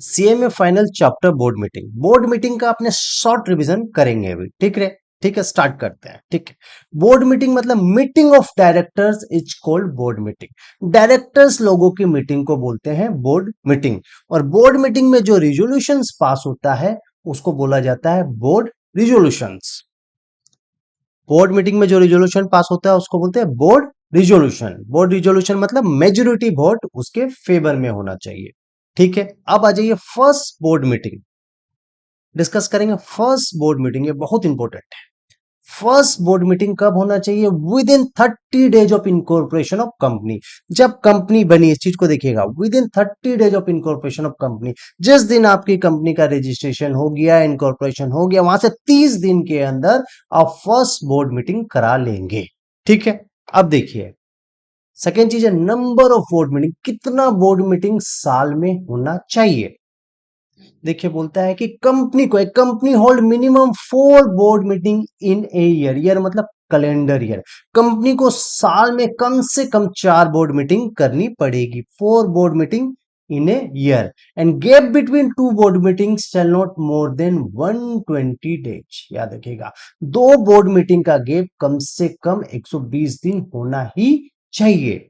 CMA final chapter board meeting का अपने short revision करेंगे अभी। ठीक है, स्टार्ट करते हैं। ठीक है, बोर्ड मीटिंग मतलब meeting of directors is called board meeting. Directors लोगों की मीटिंग को बोलते हैं बोर्ड मीटिंग। और बोर्ड मीटिंग में जो रिजोल्यूशंस पास होता है उसको बोला जाता है बोर्ड रिजोल्यूशंस। बोर्ड मीटिंग में जो रिजोल्यूशन पास होता है उसको बोलते हैं बोर्ड रिजोल्यूशन। बोर्ड रिजोल्यूशन मतलब मेजोरिटी वोट उसके फेवर में होना चाहिए। ठीक है, अब आ जाइए फर्स्ट बोर्ड मीटिंग डिस्कस करेंगे। फर्स्ट बोर्ड मीटिंग ये बहुत इंपॉर्टेंट है। फर्स्ट बोर्ड मीटिंग कब होना चाहिए? With in 30 days of incorporation of company. जब कंपनी बनी, इस चीज को देखिएगा, with in 30 days of incorporation of company. जिस दिन आपकी कंपनी का रजिस्ट्रेशन हो गया, इनकॉर्पोरेशन हो गया, वहां से 30 दिन के अंदर आप फर्स्ट बोर्ड मीटिंग करा लेंगे। ठीक है, अब देखिए सेकेंड चीज है नंबर ऑफ बोर्ड मीटिंग। कितना बोर्ड मीटिंग साल में होना चाहिए? देखिए बोलता है कि कंपनी को, एक company hold minimum 4 board meeting in a year मतलब कैलेंडर ईयर। कंपनी को साल में कम से कम 4 बोर्ड मीटिंग करनी पड़ेगी। 4 board meeting in a year and gap between 2 board meeting shall not more than 120 days. याद रखिएगा, 2 बोर्ड मीटिंग का गैप कम से कम 120 दिन होना ही चाहिए।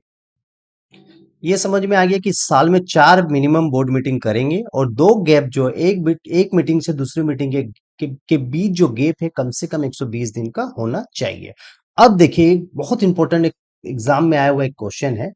ये समझ में आ गया कि साल में 4 मिनिमम बोर्ड मीटिंग करेंगे और 2 गैप जो एक मीटिंग से दूसरी मीटिंग के बीच जो गैप है कम से कम 120 दिन का होना चाहिए। अब देखिए बहुत इंपॉर्टेंट एग्जाम में आया हुआ एक क्वेश्चन है।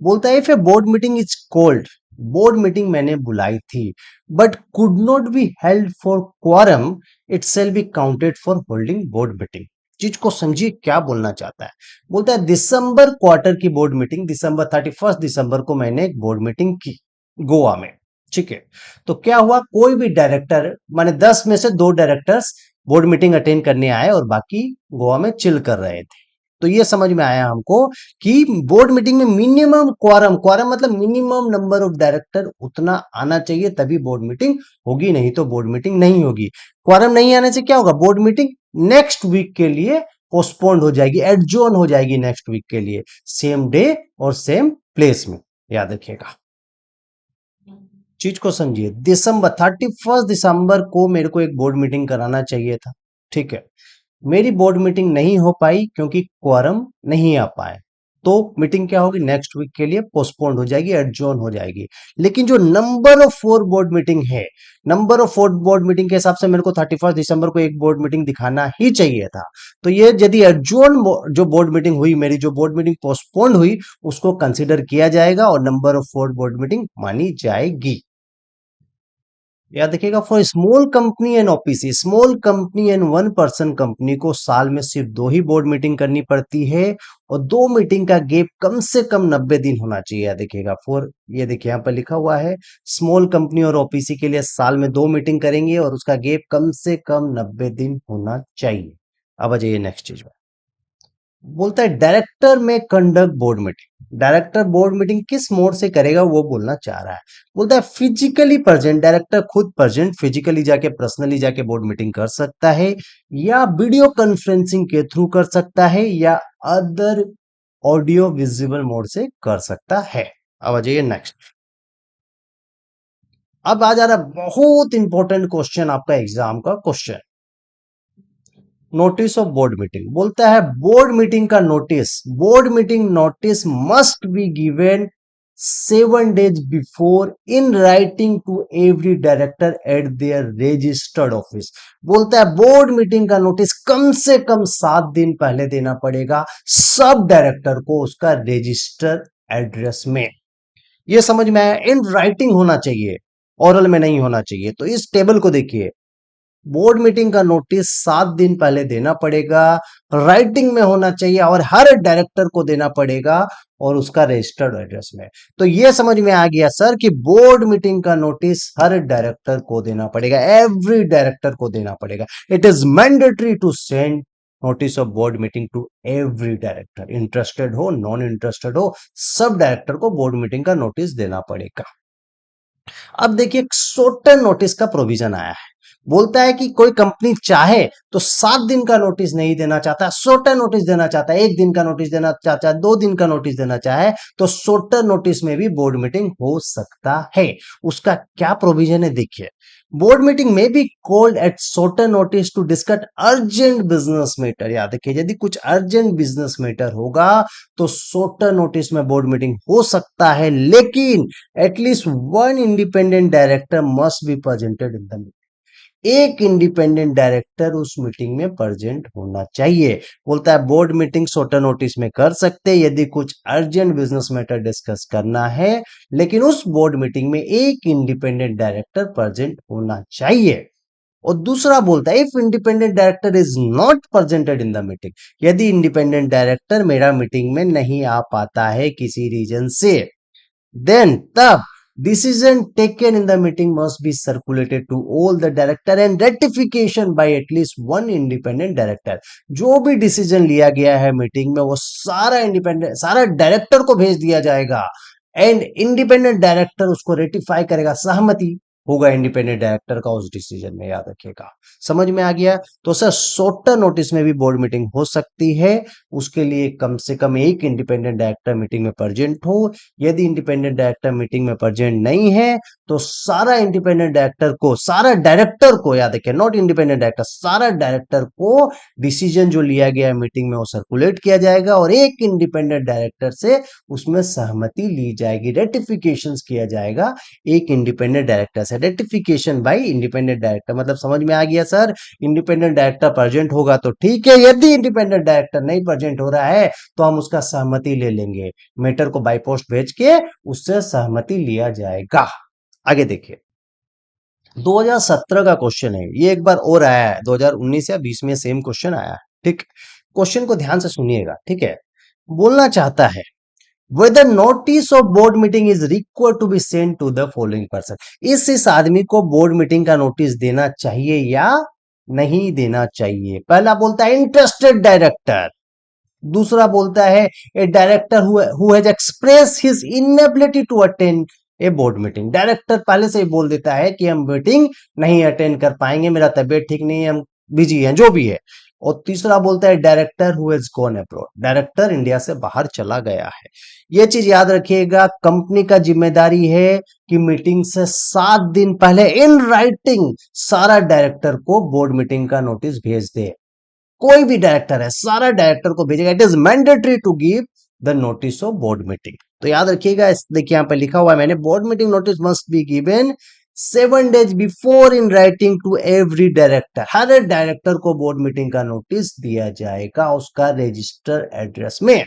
बोलता है if A board meeting is called, board meeting मैंने बुलाई थी but could not be held for quorum, it shall be counted for holding board meeting. चीज को समझिए क्या बोलना चाहता है। बोलता है दिसंबर क्वार्टर की बोर्ड मीटिंग, दिसंबर 31 दिसंबर को मैंने एक बोर्ड मीटिंग की गोवा में। ठीक है, तो क्या हुआ, कोई भी डायरेक्टर माने 10 में से 2 डायरेक्टर्स बोर्ड मीटिंग अटेंड करने आए और बाकी गोवा में चिल कर रहे थे। तो ये समझ में आया हमको कि बोर्ड मीटिंग में मिनिमम क्वारम, क्वारम मतलब मिनिमम नंबर ऑफ डायरेक्टर उतना आना चाहिए तभी बोर्ड मीटिंग होगी, नहीं तो बोर्ड मीटिंग नहीं होगी। क्वारम नहीं आने से क्या होगा, बोर्ड मीटिंग नेक्स्ट वीक के लिए पोस्टपोन्ड हो जाएगी, एडजोर्न हो जाएगी नेक्स्ट वीक के लिए, सेम डे और सेम प्लेस में। याद रखिएगा, चीज को समझिए। दिसंबर 31 दिसंबर को मेरे को एक बोर्ड मीटिंग कराना चाहिए था। ठीक है, मेरी बोर्ड मीटिंग नहीं हो पाई क्योंकि क्वारम नहीं आ पाए, तो मीटिंग क्या होगी, नेक्स्ट वीक के लिए पोस्टपोन्ड हो जाएगी, एडजोर्न हो जाएगी। लेकिन जो नंबर ऑफ 4 बोर्ड मीटिंग है, नंबर ऑफ 4 बोर्ड मीटिंग के हिसाब से मेरे को 31 दिसंबर को एक बोर्ड मीटिंग दिखाना ही चाहिए था। तो ये यदि एडजोर्न जो बोर्ड मीटिंग हुई, मेरी जो बोर्ड मीटिंग पोस्टपोन्ड हुई, उसको कंसिडर किया जाएगा और नंबर ऑफ 4 बोर्ड मीटिंग मानी जाएगी। याद रखिएगा, for small company and OPC, small company and 1 person company को साल में सिर्फ 2 ही बोर्ड मीटिंग करनी पड़ती है और 2 मीटिंग का गैप कम से कम 90 दिन होना चाहिए। याद रखिएगा, फॉर ये देखिए यहाँ पर लिखा हुआ है स्मॉल कंपनी और ओपीसी के लिए साल में 2 मीटिंग करेंगे और उसका गैप कम से कम 90 दिन होना चाहिए। अब आ जाइए नेक्स्ट चीज में। बोलता है डायरेक्टर में conduct board meeting. Director board meeting किस मोड से करेगा वो बोलना चाह रहा है। बोलता है फिजिकली प्रेजेंट, डायरेक्टर खुद प्रेजेंट फिजिकली जाके पर्सनली जाके बोर्ड मीटिंग कर सकता है, या वीडियो कॉन्फ्रेंसिंग के थ्रू कर सकता है, या अदर ऑडियो विजिबल मोड से कर सकता है। अब आ जाइए नेक्स्ट। अब आ जा रहा बहुत इंपॉर्टेंट क्वेश्चन, आपका एग्जाम का question, notice of board meeting. बोलता है बोर्ड मीटिंग का notice, board meeting notice must be given 7 days before in writing to every director at their registered office. बोलता है बोर्ड मीटिंग का नोटिस कम से कम 7 दिन पहले देना पड़ेगा सब डायरेक्टर को उसका रजिस्टर एड्रेस में। ये समझ में आया, इन राइटिंग होना चाहिए, ओरल में नहीं होना चाहिए। तो इस टेबल को देखिए, बोर्ड मीटिंग का नोटिस 7 दिन पहले देना पड़ेगा, राइटिंग में होना चाहिए और हर डायरेक्टर को देना पड़ेगा और उसका रजिस्टर्ड एड्रेस में। तो यह समझ में आ गया सर कि बोर्ड मीटिंग का नोटिस हर डायरेक्टर को देना पड़ेगा, एवरी डायरेक्टर को देना पड़ेगा। It is mandatory to send notice of board meeting to every director, interested हो नॉन इंटरेस्टेड हो, सब डायरेक्टर को बोर्ड मीटिंग का नोटिस देना पड़ेगा। अब देखिए शॉर्ट टर्म नोटिस का प्रोविजन आया है। बोलता है कि कोई कंपनी चाहे तो 7 दिन का नोटिस नहीं देना चाहता, शॉर्टर नोटिस देना चाहता है, 1 दिन का नोटिस देना चाहता है, 2 दिन का नोटिस देना चाहे तो शॉर्टर नोटिस में भी बोर्ड मीटिंग हो सकता है। उसका क्या प्रोविजन है देखिए, बोर्ड मीटिंग में be called at shorter notice to discuss urgent business matter. याद रखिए, यदि कुछ अर्जेंट बिजनेस मैटर होगा तो शॉर्टर नोटिस में बोर्ड मीटिंग हो सकता है, लेकिन at least one independent director must be presented in the meeting. एक इंडिपेंडेंट डायरेक्टर उस मीटिंग में प्रेजेंट होना चाहिए। बोलता है बोर्ड मीटिंग शॉर्टर नोटिस में कर सकते हैं यदि कुछ अर्जेंट बिजनेस मैटर डिस्कस करना है, लेकिन उस बोर्ड मीटिंग में एक इंडिपेंडेंट डायरेक्टर प्रेजेंट होना चाहिए। और दूसरा बोलता है if independent director is not presented in the meeting, यदि इंडिपेंडेंट डायरेक्टर मेरा मीटिंग में नहीं आ पाता है किसी रीजन से, then तब decision taken in the meeting must be circulated to all the director and ratification by at least one independent director। जो भी डिसीजन लिया गया है मीटिंग में वो सारा डायरेक्टर को भेज दिया जाएगा एंड इंडिपेंडेंट डायरेक्टर उसको रेटिफाई करेगा, सहमति होगा इंडिपेंडेंट डायरेक्टर का उस डिसीजन में। याद रखिएगा, समझ में आ गया। तो सर शॉर्टर नोटिस में भी बोर्ड मीटिंग हो सकती है, उसके लिए कम से कम एक इंडिपेंडेंट डायरेक्टर मीटिंग में प्रेजेंट हो। यदि इंडिपेंडेंट डायरेक्टर मीटिंग में प्रेजेंट नहीं है तो सारा इंडिपेंडेंट डायरेक्टर को, सारा डायरेक्टर को, याद रखिए नॉट इंडिपेंडेंट डायरेक्टर, सारा डायरेक्टर को डिसीजन जो लिया गया है मीटिंग में वो सर्कुलेट किया जाएगा और एक इंडिपेंडेंट डायरेक्टर से उसमें सहमति ली जाएगी, रेटिफिकेशन किया जाएगा एक इंडिपेंडेंट डायरेक्टर से। रेटिफिकेशन बाय इंडिपेंडेंट डायरेक्टर मतलब समझ में आ गया सर। इंडिपेंडेंट डायरेक्टर प्रेजेंट होगा तो ठीक है, यदि इंडिपेंडेंट डायरेक्टर नहीं प्रेजेंट हो रहा है तो हम उसका सहमति ले लेंगे, मैटर को बाय पोस्ट भेज के उससे सहमति लिया जाएगा। आगे देखिए 2017 का क्वेश्चन है, ये एक बार और आया है, 2019 या 20 में सेम क्वेश्चन आया है। ठीक, क्वेश्चन को ध्यान से सुनिएगा। ठीक है, बोलना चाहता है whether notice of board meeting is required to be sent to the following person। इस आदमी को बोर्ड मीटिंग का नोटिस देना चाहिए या नहीं देना चाहिए। पहला बोलता है इंटरेस्टेड डायरेक्टर, दूसरा बोलता है a director who has express his inability to attend a board meeting. Director पहले से ही बोल देता है कि हम मीटिंग नहीं अटेंड कर पाएंगे, मेरा तबियत ठीक नहीं है, हम बिजी हैं, जो भी है। और तीसरा बोलता है director who has gone abroad, director India से बाहर चला गया है। ये चीज याद रखिएगा, कंपनी का जिम्मेदारी है कि मीटिंग से 7 दिन पहले इन राइटिंग सारा डायरेक्टर को बोर्ड मीटिंग का नोटिस भेज दे। कोई भी डायरेक्टर है सारा डायरेक्टर को भेजेगा। It is mandatory to give the notice of board meeting. तो याद रखिएगा, देखिए यहाँ पे लिखा हुआ है मैंने, board meeting notice must be given 7 days before in writing to every director. हर डायरेक्टर को बोर्ड मीटिंग का नोटिस दिया जाएगा उसका रजिस्टर एड्रेस में।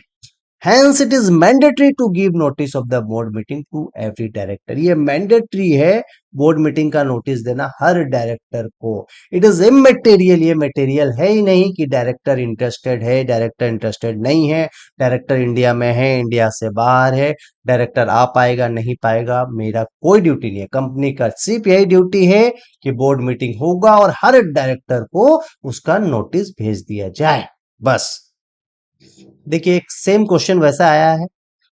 Hence it is mandatory to give notice of the board meeting to every director। ये mandatory है board meeting का नोटिस देना हर डायरेक्टर को। इट इज इमटेरियल, ये मटेरियल है ही नहीं कि डायरेक्टर इंटरेस्टेड है, डायरेक्टर इंटरेस्टेड नहीं है, डायरेक्टर इंडिया में है, इंडिया से बाहर है, डायरेक्टर आ पाएगा नहीं पाएगा, मेरा कोई ड्यूटी नहीं है। कंपनी का सिर्फ यही ड्यूटी है कि बोर्ड मीटिंग होगा और हर डायरेक्टर को उसका नोटिस भेज दिया जाए, बस। देखिए एक सेम क्वेश्चन वैसा आया है,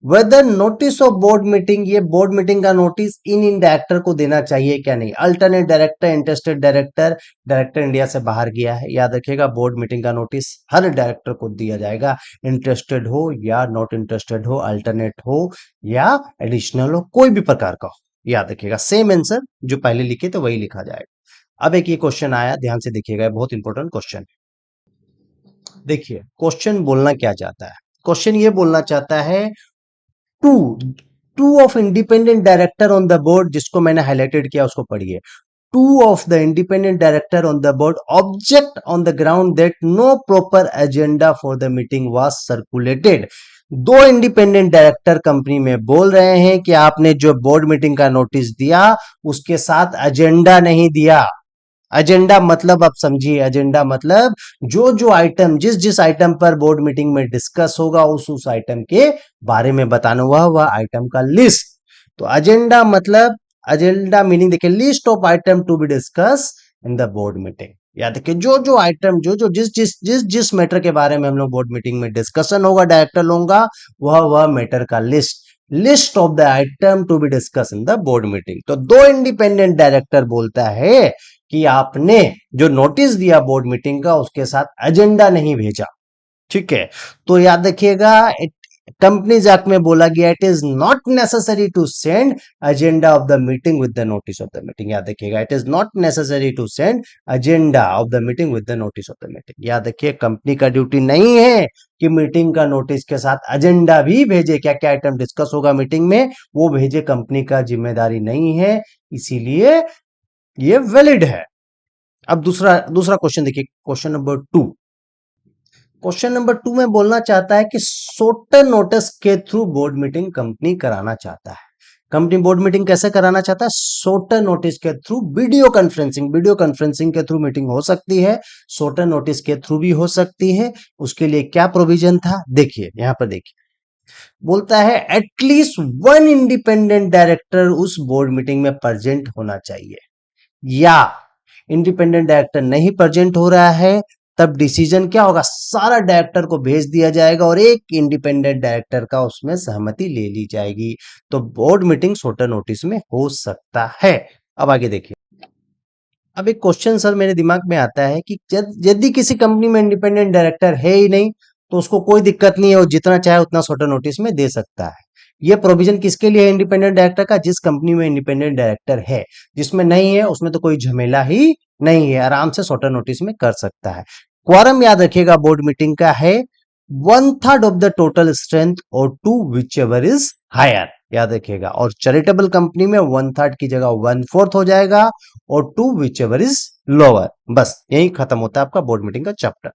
whether notice of board meeting, ये बोर्ड मीटिंग का नोटिस इन डायरेक्टर को देना चाहिए क्या नहीं। Alternate director, interested director, director India से बाहर गया है, याद रखिएगा बोर्ड मीटिंग का नोटिस हर डायरेक्टर को दिया जाएगा, इंटरेस्टेड हो या नॉट इंटरेस्टेड हो, अल्टरनेट हो या एडिशनल हो, कोई भी प्रकार का हो। याद रखिएगा सेम आंसर जो पहले लिखे तो वही लिखा जाएगा। अब एक ये क्वेश्चन आया, ध्यान से देखिएगा, बहुत इंपॉर्टेंट क्वेश्चन। देखिए क्वेश्चन बोलना क्या चाहता है, क्वेश्चन ये बोलना चाहता है two two of independent director on the board, जिसको मैंने हाईलाइटेड किया उसको पढ़िए। Two of the independent director on the board object on the ground that no proper agenda for the meeting was circulated. दो इंडिपेंडेंट डायरेक्टर कंपनी में बोल रहे हैं कि आपने जो बोर्ड मीटिंग का नोटिस दिया उसके साथ एजेंडा नहीं दिया। एजेंडा मतलब आप समझिए, एजेंडा मतलब जो जो आइटम, जिस जिस आइटम पर बोर्ड मीटिंग में डिस्कस होगा उस आइटम के बारे में बताना, वह आइटम का लिस्ट। तो एजेंडा मतलब, एजेंडा मीनिंग देखिए list of item to be discuss in the board meeting. याद रखिए जो जो आइटम, जो जो जिस मैटर के बारे में हम लोग बोर्ड मीटिंग में डिस्कशन होगा, डायरेक्टर होगा, वह मैटर का list. List of the item to be discuss in the board meeting. तो दो इंडिपेंडेंट डायरेक्टर बोलता है कि आपने जो नोटिस दिया बोर्ड मीटिंग का उसके साथ एजेंडा नहीं भेजा, ठीक है। तो याद रखिएगा, कंपनीज एक्ट में बोला गया it is not necessary to send agenda of the meeting with the notice of the meeting. याद रखिएगा, it is not necessary to send agenda of the meeting with the notice of the meeting. याद रखिए, company का duty नहीं है कि meeting का notice के साथ एजेंडा भी भेजे, क्या क्या आइटम डिस्कस होगा मीटिंग में वो भेजे, कंपनी का जिम्मेदारी नहीं है, इसीलिए ये वैलिड है। अब दूसरा दूसरा क्वेश्चन देखिए, क्वेश्चन नंबर 2। क्वेश्चन नंबर 2 में बोलना चाहता है कि शॉर्टर नोटिस के थ्रू बोर्ड मीटिंग कंपनी कराना चाहता है। कंपनी बोर्ड मीटिंग कैसे कराना चाहता है? शॉर्टर नोटिस के थ्रू, वीडियो कॉन्फ्रेंसिंग के थ्रू मीटिंग हो सकती है, शॉर्टर नोटिस के थ्रू भी हो सकती है। उसके लिए क्या प्रोविजन था, देखिए यहां पर देखिए, बोलता है एटलीस्ट वन इंडिपेंडेंट डायरेक्टर उस बोर्ड मीटिंग में प्रेजेंट होना चाहिए, या इंडिपेंडेंट डायरेक्टर नहीं प्रेजेंट हो रहा है तब डिसीजन क्या होगा, सारा डायरेक्टर को भेज दिया जाएगा और एक इंडिपेंडेंट डायरेक्टर का उसमें सहमति ले ली जाएगी। तो बोर्ड मीटिंग शॉर्टर नोटिस में हो सकता है। अब आगे देखिए, अब एक क्वेश्चन सर मेरे दिमाग में आता है कि यदि किसी कंपनी में इंडिपेंडेंट डायरेक्टर है ही नहीं तो उसको कोई दिक्कत नहीं है, वो जितना चाहे उतना शॉर्टर नोटिस में दे सकता है। ये प्रोविजन किसके लिए है इंडिपेंडेंट डायरेक्टर का? जिस कंपनी में इंडिपेंडेंट डायरेक्टर है। जिसमें नहीं है उसमें तो कोई झमेला ही नहीं है, आराम से शॉर्टर नोटिस में कर सकता है। क्वारम याद रखिएगा बोर्ड मीटिंग का है 1/3 ऑफ द टोटल स्ट्रेंथ और two whichever is higher. याद रखिएगा, और चैरिटेबल कंपनी में 1/3 की जगह 1/4 हो जाएगा और two whichever is lower. बस यही खत्म होता है आपका बोर्ड मीटिंग का चैप्टर।